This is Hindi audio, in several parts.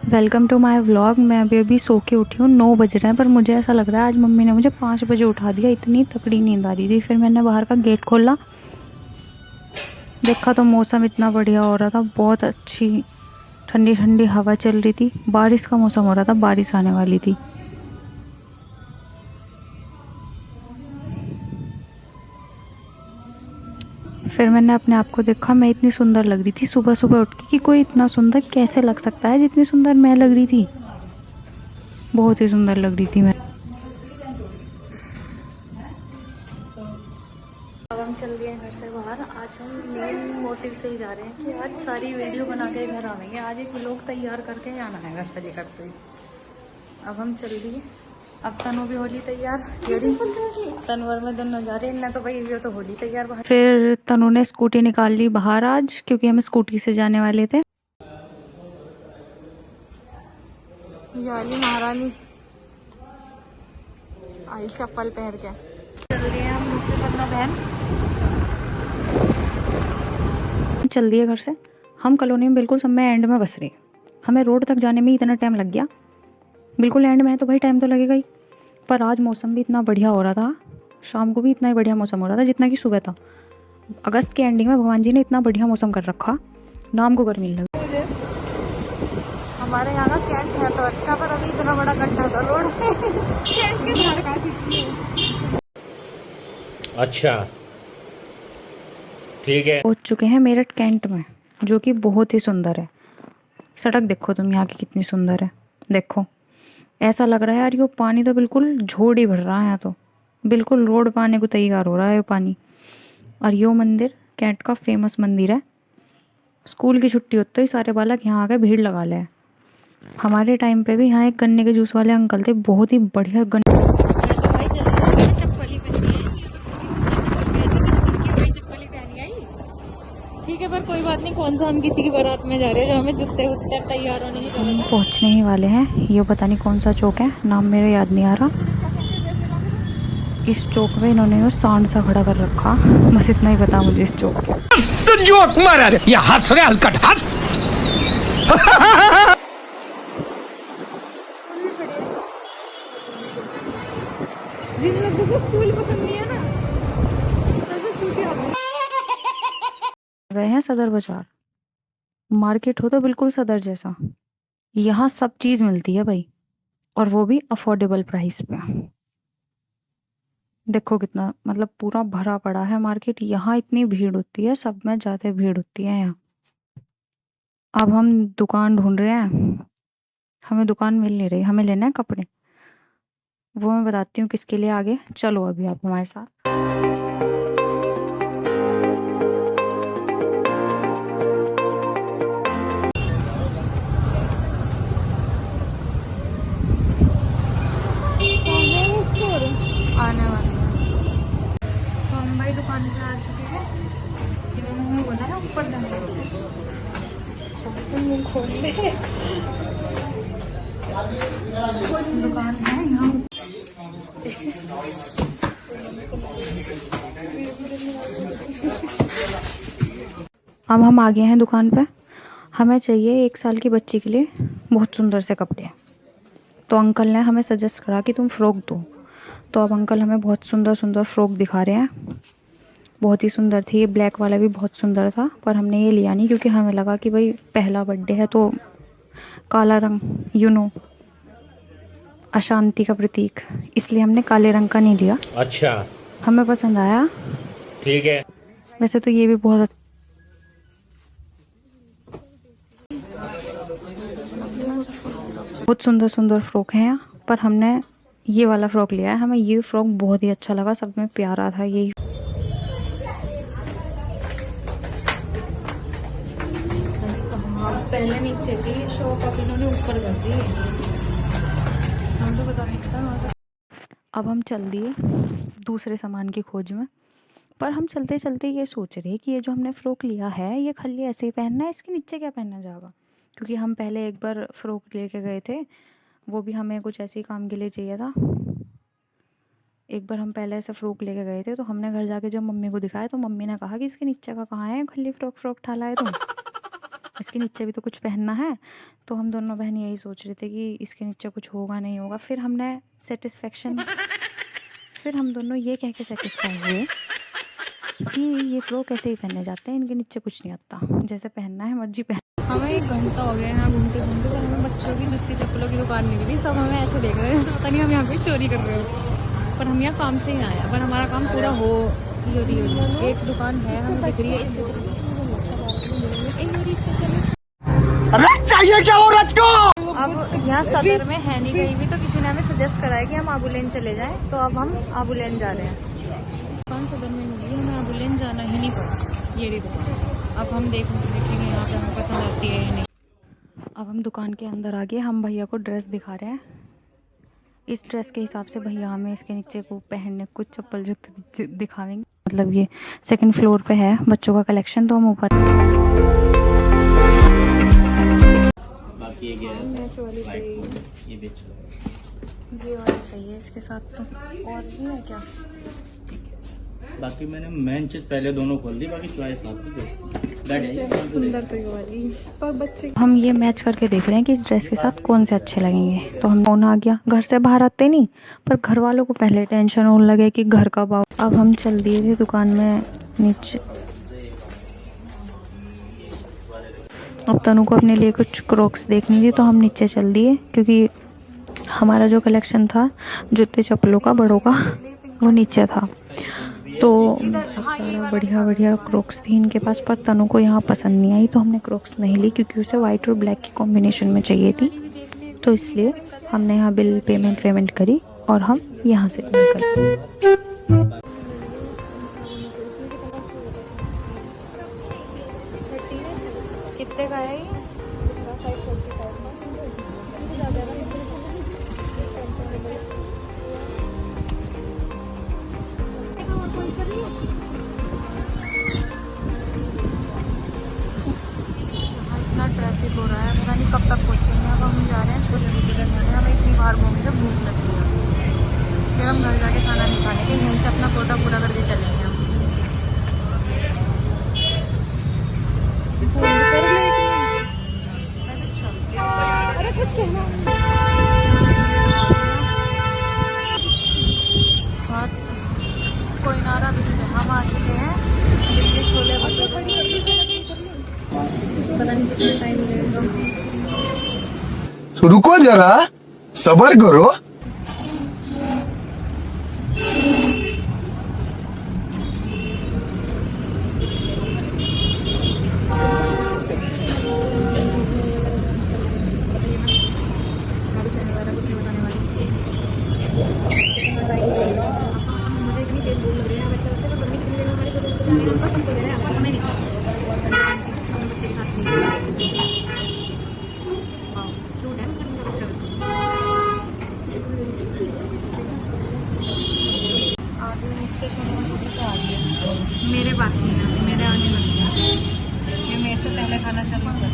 Welcome to my vlog. मैं अभी अभी सो के उठी हूँ, 9 बज रहे हैं, पर मुझे ऐसा लग रहा है आज मम्मी ने मुझे 5 बजे उठा दिया, इतनी तकड़ी नींद आ रही थी। फिर मैंने बाहर का गेट खोला, देखा तो मौसम इतना बढ़िया हो रहा था, बहुत अच्छी ठंडी ठंडी हवा चल रही थी, बारिश का मौसम हो रहा था, बारिश आने वाली थी। फिर मैंने अपने आप को देखा, मैं इतनी सुंदर लग रही थी सुबह सुबह उठ के कि कोई इतना सुंदर कैसे लग सकता है जितनी सुंदर मैं लग रही थी। बहुत ही सुंदर लग रही थी मैं। अब हम चल गए हैं घर से बाहर। आज हम मेन मोटिव से ही जा रहे हैं कि आज सारी वीडियो बना के घर आवेंगे। आज एक व्लॉग तैयार करके ही आना है घर से लेकर के। अब हम चल दिए। अब तनु भी होली तैयार, तनवर में दोनों जा रहे हैं, तो भाई ये तो होली तैयार बाहर। फिर तनु ने स्कूटी निकाल ली बाहर आज, क्योंकि हम स्कूटी से जाने वाले थे। याली महारानी आई चप्पल पहन के चल दिए हम मुझसे करना बहन। चल दिए घर से। हम कॉलोनी में बिल्कुल सब में एंड में बस रहे। हमें रोड तक जाने में इतना टाइम लग गया, बिल्कुल एंड में है तो भाई टाइम तो लगेगा ही। पर आज मौसम भी इतना बढ़िया हो रहा था, शाम को भी इतना ही बढ़िया मौसम हो रहा था जितना कि सुबह था। अगस्त के एंडिंग में भगवान जी ने इतना बढ़िया मौसम कर रखा, नाम को गर्मी लगी। हमारे यहाँ का कैंट है तो अच्छा, पर अभी इतना बड़ा गड्ढा था रोड पे। कैंट के बाहर का अच्छा ठीक है। पहुंच चुके हैं मेरठ कैंट में, जो कि बहुत ही सुंदर है। सड़क देखो तुम यहाँ की कितनी सुंदर है। देखो ऐसा लग रहा है यार, ये पानी तो बिल्कुल झोड़ ही भर रहा है यहाँ तो, बिल्कुल रोड पे आने को तैयार हो रहा है ये पानी। और यो मंदिर कैंट का फेमस मंदिर है। स्कूल की छुट्टी होती तो ही सारे बालक यहाँ आके भीड़ लगा ले। हमारे टाइम पे भी यहाँ एक गन्ने के जूस वाले अंकल थे, बहुत ही बढ़िया गन्ने। ठीक है, पर कोई बात नहीं, कौन सा हम किसी की बारात में जा रहे हैं जो हमें जूते उत्ते तैयार होने की जरूरत है। पहुंचने ही वाले हैं, ये पता नहीं कौन सा चौक है, नाम मेरे याद नहीं आ रहा। इस चौक में इन्होंने वो सांड सा खड़ा कर रखा, बस इतना ही पता मुझे इस चौक के। तो जोक मारा रे, ये हंस रहे हलकट हंस। जिन लोगों को स्कूल पसंद नहीं है ना, गए हैं सदर बाजार। मार्केट हो तो बिल्कुल सदर जैसा, यहाँ सब चीज मिलती है भाई, और वो भी अफोर्डेबल प्राइस पे। देखो कितना मतलब पूरा भरा पड़ा है मार्केट, यहाँ इतनी भीड़ होती है, सब में ज्यादा भीड़ होती है यहाँ। अब हम दुकान ढूंढ रहे हैं, हमें दुकान मिल नहीं रही, हमें लेना है कपड़े। वो मैं बताती हूँ किसके लिए, आगे चलो अभी आप हमारे साथ। आने वाली है तो हम भाई दुकान पे आ चुके हैं। इन्होंने हमें बोला ना ऊपर जाने के लिए, खोल ले। दुकान है यहाँ। अब हम आ गए हैं दुकान पे। हमें चाहिए 1 साल की बच्ची के लिए बहुत सुंदर से कपड़े। तो अंकल ने हमें सजेस्ट करा कि तुम फ्रॉक दो, तो अब अंकल हमें बहुत सुंदर सुंदर फ्रॉक दिखा रहे हैं। बहुत ही सुंदर थी, ये ब्लैक वाला भी बहुत सुंदर था, पर हमने ये लिया नहीं क्योंकि हमें लगा कि भाई पहला बर्थडे है तो काला रंग अशांति का प्रतीक, इसलिए हमने काले रंग का नहीं लिया। अच्छा हमें पसंद आया। ठीक है। वैसे तो ये भी बहुत सुंदर सुंदर फ्रॉक हैं यहाँ, पर हमने ये वाला फ्रॉक लिया है। हमें ये फ्रॉक बहुत ही अच्छा लगा, सब में प्यारा था ये। पहले नीचे थी शॉप, अब इन्होंने ऊपर कर दी। हम तो बता नहीं था। अब हम चल दिए दूसरे सामान की खोज में, पर हम चलते चलते ये सोच रहे कि ये जो हमने फ़्रॉक लिया है ये खाली ऐसे ही पहनना है, इसके नीचे क्या पहनना जाएगा। क्योंकि हम पहले एक बार फ़्रॉक लेके गए थे, वो भी हमें कुछ ऐसे ही काम के लिए चाहिए था। एक बार हम पहले ऐसे फ्रॉक लेके गए थे, तो हमने घर जाके जब मम्मी को दिखाया तो मम्मी ने कहा कि इसके नीचे का कहाँ है, खाली फ्रॉक ठाला है तुम, इसके नीचे भी तो कुछ पहनना है। तो हम दोनों बहन यही सोच रहे थे कि इसके नीचे कुछ होगा नहीं होगा। फिर हम दोनों ये कह के सेटिस्फाई हुए कि ये फ्रॉक ऐसे ही पहने जाते हैं, इनके नीचे कुछ नहीं आता, जैसे पहनना है मर्जी पहन। हमें 1 घंटा हो गया यहाँ घूमते घूमते, पर हमें बच्चों की जूती चप्पलों की दुकान नहीं मिली। सब हमें ऐसे देख रहे हैं, पता नहीं हम यहाँ पे चोरी कर रहे हो, पर हम यहाँ काम से ही आए हैं। पर हमारा काम पूरा हो एक दुकान है हमें दिख रही है, चाहिए क्या औरत को? अब यहाँ सदर में है नहीं कहीं भी, तो किसी ने हमें सजेस्ट करा है कि हम आबू लेन चले जाएं, तो अब हम आबू लेन जा रहे हैं। दुकान सदर में मिली, हमें आबू लेन जाना ही नहीं पड़ा, ये रही दुकान। अब हम देखेंगे यहाँ पे हमें पसंद आती है या नहीं। अब हम दुकान के अंदर आ गए, हम भैया को ड्रेस दिखा रहे हैं। इस ड्रेस के हिसाब से भैया हमें इसके नीचे को पहनने कुछ चप्पल जूते दिखावेंगे। मतलब ये 2nd फ्लोर पे है बच्चों का कलेक्शन, तो हम ऊपर ये वाली सही है इसके साथ, तो और नहीं है क्या? बाकी मैंने मेन चीज पहले दोनों खोल दी, बाकी चॉइस आपकी। सुंदर तो ये वाली, पर बच्चे हम ये मैच करके देख रहे हैं कि इस ड्रेस के साथ कौन से अच्छे लगेंगे। तो हम फोन आ गया, घर से बाहर आते नहीं, पर घर वालों को पहले टेंशन होने लगे कि घर कब आओ। अब हम चल दिए थे दुकान में नीचे। अब तनु को अपने लिए कुछ क्रॉक्स देखनी थी, तो हम नीचे चल दिए, क्योंकि हमारा जो कलेक्शन था जूते चप्पलों का बड़ों का वो नीचे था। तो सारा बढ़िया बढ़िया क्रॉक्स थी इनके पास, पर तनु को यहाँ पसंद नहीं आई, तो हमने क्रॉक्स नहीं ली, क्योंकि उसे वाइट और ब्लैक की कॉम्बिनेशन में चाहिए थी। तो इसलिए हमने यहाँ बिल पेमेंट करी और हम यहाँ से निकल। कितने का है ये? इतना ट्रैफिक हो रहा है, पता नहीं कब तक पहुँचेंगे। अब हम जा रहे हैं छोले भटूरे खाने, हमें इतनी बार घूमे जब भूख लगती है। फिर हम घर जाके खाना नहीं खाने के, यहीं से अपना कोटा पूरा करके चलेंगे हम। कोई नारा पीछे, हम आ चुके हैं दिल्ली छोले भटूरे। पता नहीं कितना टाइम लगेगा। रुको जरा, सब्र करो। मेरे बाकी हैं, मेरे आने लगे हैं, ये मेरे से पहले खाना चालू कर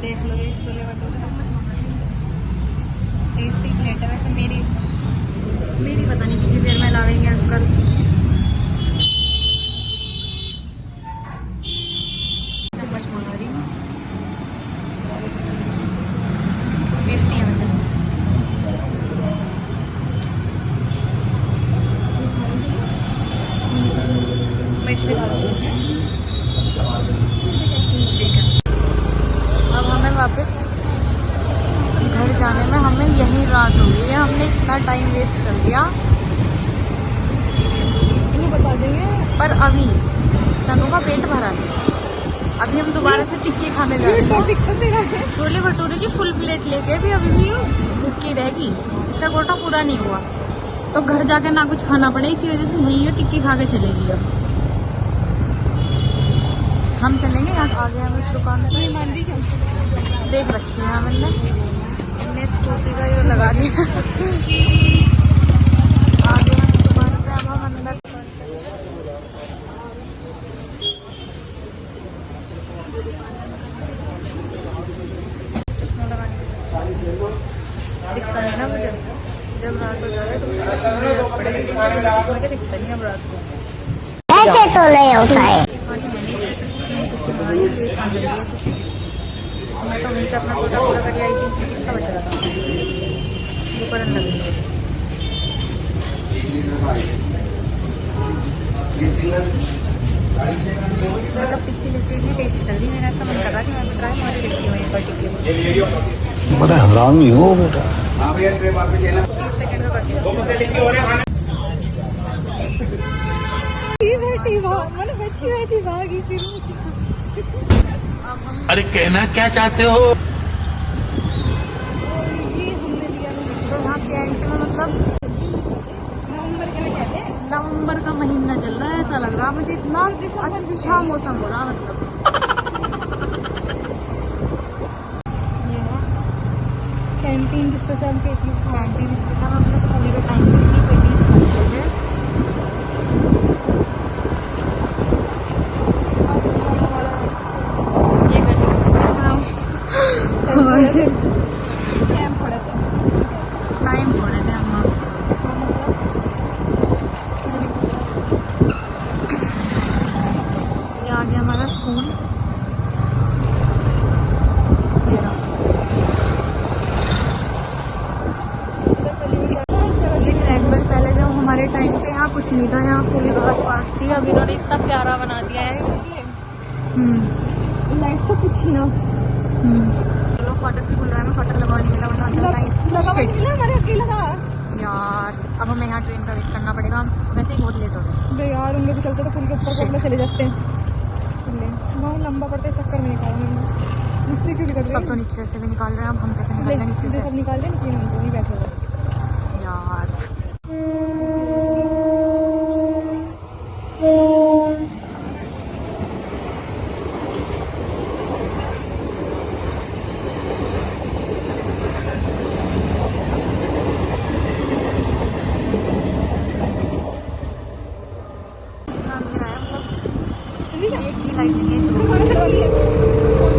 देख लो ये छोले भटूरे सब कुछ टेस्टी प्लेट है। वैसे मेरी पता नहीं कितनी देर में लावेंगे अंकल। चम्मच मंगा रही हूँ, टेस्टी है वैसे। मिर्च भी डाल दूँ, ठीक है। अब हमें वापस घर जाने में हमें यही रात हो गई है। हमने इतना टाइम वेस्ट कर दिया, बता देंगे। पर अभी तनु का पेट भरा है, अभी हम दोबारा से टिक्की खाने जा रहे हैं। छोले भटूरे की फुल प्लेट लेके अभी भी भूखी रहेगी, इसका कोटा पूरा नहीं हुआ, तो घर जाके ना कुछ खाना पड़े, इसी वजह से यही है टिक्की खा के चलेगी। अब हम चलेंगे यहाँ आगे, हम इस दुकान में देख रखी है हमने स्कूटी का ये लगा दिया। आगे हम दुकान पे, अब हम अंदर चश्मा लगाने के लिए दिखता नहीं ना मुझे, जब रात हो जाए तो मुझे चश्मा पड़ेगा, चश्मा के दिखता नहीं अब रात को। ऐसे तो नहीं होता है। मैंने इससे सब किसी ने कुछ बनाई, ये खाने लगी है कुछ। मैं तो वहीं से अपना कोटा पूरा करके आई थी, किसका बचा था वो करने लगी। मतलब टिक्की लिट्टी इतनी टेस्टी लग रही, मेरा ऐसा मन कर रहा कि मैं भी ट्राई मारे देखती हूँ एक बार टिक्की। बड़ा हरामी हो बेटा। 30 सेकंड का करती हूँ। अरे कहना क्या चाहते हो? तो यहाँ कैंट में मतलब नवंबर का महीना चल रहा है, ऐसा लग रहा है मुझे, इतना अच्छा मौसम हो रहा मतलब। ये है कैंटीन जिसके साथ हम कैंटीन जिसके साथ हम अपने स्कूल के टाइम पे भी पेटीज खाते थे। ये गली टाइम पड़े थे हम वहाँ। ये आ गया हमारा स्कूल। ट्रायंगल पहले जब हमारे टाइम पे यहाँ कुछ नहीं था, यहाँ फुल घास पास थी, अब इन्होंने इतना प्यारा बना दिया है। लाइट तो कुछ ही ना। चलो फाटक भी खुल रहा है, मैं फाटक लगवाने मिला यार। अब हमें यहाँ ट्रेन का वेट करना पड़ेगा, वैसे ही बहुत लेट हो रहा है यार। उनके भी चलते तो पुल के ऊपर को चले जाते हैं, बहुत लंबा पड़ता है, चक्कर में निकाल नीचे क्यों निकल सब तो नीचे से भी निकाल रहे हैं, अब हम कैसे निकाल रहे हैं नीचे से सब निकाल रहे हैं, लेकिन हम नहीं बैठे हुए यार। एक ही लाइट है